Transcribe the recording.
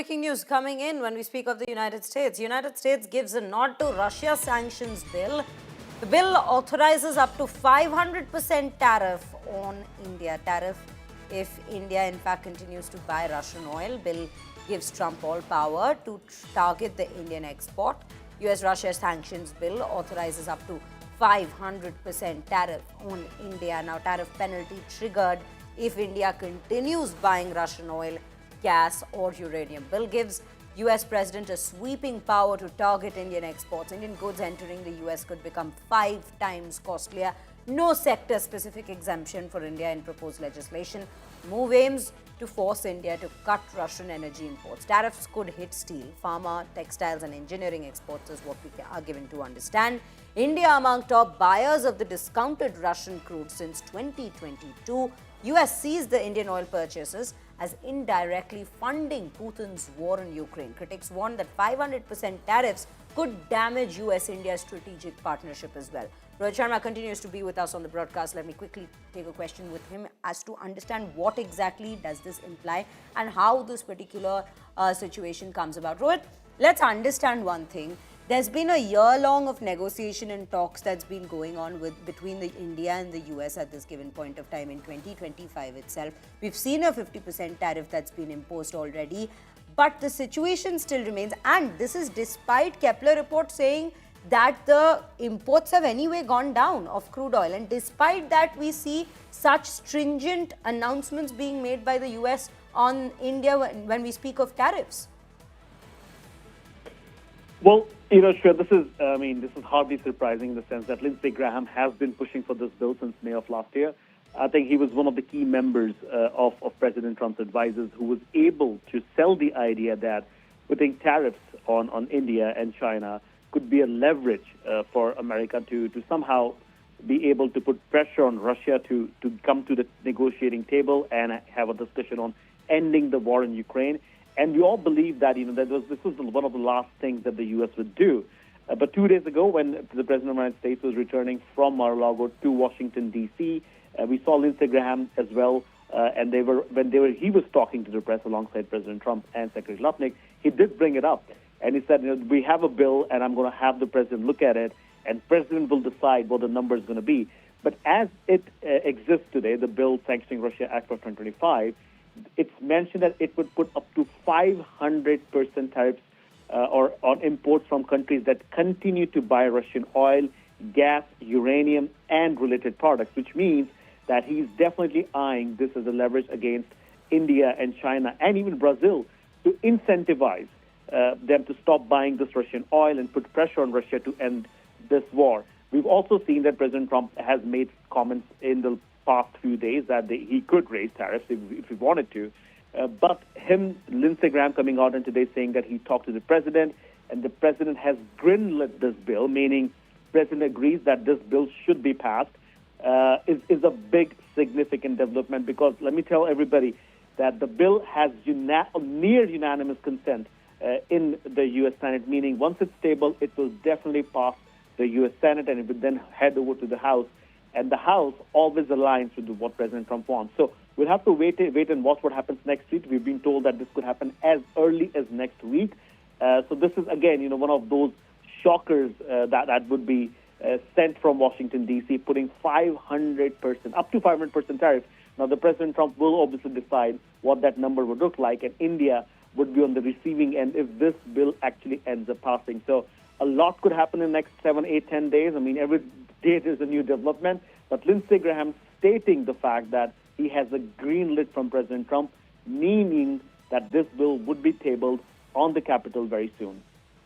breaking news coming in when we speak of the United States. The United States gives a nod to Russia sanctions bill. The bill authorizes up to 500% tariff on India. Tariff if India in fact continues to buy Russian oil. Bill gives Trump all power to target the Indian export. US-Russia sanctions bill authorizes up to 500% tariff on India. Now, tariff penalty triggered if India continues buying Russian oil, gas or uranium. Bill gives US President a sweeping power to target Indian exports. Indian goods entering the US could become 5 times costlier. No sector-specific exemption for India in proposed legislation. Move aims to force India to cut Russian energy imports. Tariffs could hit steel, pharma, textiles and engineering exports is what we are given to understand. India among top buyers of the discounted Russian crude since 2022. US sees the Indian oil purchases as indirectly funding Putin's war in Ukraine. Critics warn that 500% tariffs could damage US-India strategic partnership as well. Rohit Sharma continues to be with us on the broadcast. Let me quickly take a question with him as to understand what exactly does this imply and how this particular situation comes about. Rohit, let's understand one thing. There's been a year-long of negotiation and talks that's been going on between India and the US at this given point of time in 2025 itself. We've seen a 50% tariff that's been imposed already, but the situation still remains. And this is despite Kepler report saying that the imports have anyway gone down of crude oil. And despite that, we see such stringent announcements being made by the US on India when we speak of tariffs. Well, sure, this is hardly surprising in the sense that Lindsey Graham has been pushing for this bill since May of last year. I think he was one of the key members of President Trump's advisors who was able to sell the idea that putting tariffs on India and China could be a leverage for America to somehow be able to put pressure on Russia to come to the negotiating table and have a discussion on ending the war in Ukraine. And we all believe that this was one of the last things that the U.S. would do. But 2 days ago, when the President of the United States was returning from Mar-a-Lago to Washington, D.C., we saw Lindsey Graham as well, and he was talking to the press alongside President Trump and Secretary Lutnick. He did bring it up, and he said, we have a bill, and I'm going to have the president look at it, and president will decide what the number is going to be. But as it exists today, the bill sanctioning Russia Act of 2025, it's mentioned that it would put up to 500% tariffs or on imports from countries that continue to buy Russian oil, gas, uranium, and related products, which means that he's definitely eyeing this as a leverage against India and China and even Brazil to incentivize them to stop buying this Russian oil and put pressure on Russia to end this war. We've also seen that President Trump has made comments in the past few days that he could raise tariffs if he wanted to. But Lindsey Graham coming out and today saying that he talked to the president and the president has greenlit this bill, meaning president agrees that this bill should be passed, is a big, significant development because let me tell everybody that the bill has near unanimous consent in the U.S. Senate, meaning once it's tabled, it will definitely pass the U.S. Senate and it will then head over to the House. And the House always aligns with what President Trump wants. So we'll have to wait and watch what happens next week. We've been told that this could happen as early as next week. So this is, again, one of those shockers that would be sent from Washington, D.C., putting 500%, up to 500% tariff. Now, the President Trump will obviously decide what that number would look like, and India would be on the receiving end if this bill actually ends up passing. So a lot could happen in the next 7, 8, 10 days. I mean, every day there's a new development. But Lindsey Graham stating the fact that he has a green lit from President Trump, meaning that this bill would be tabled on the Capitol very soon.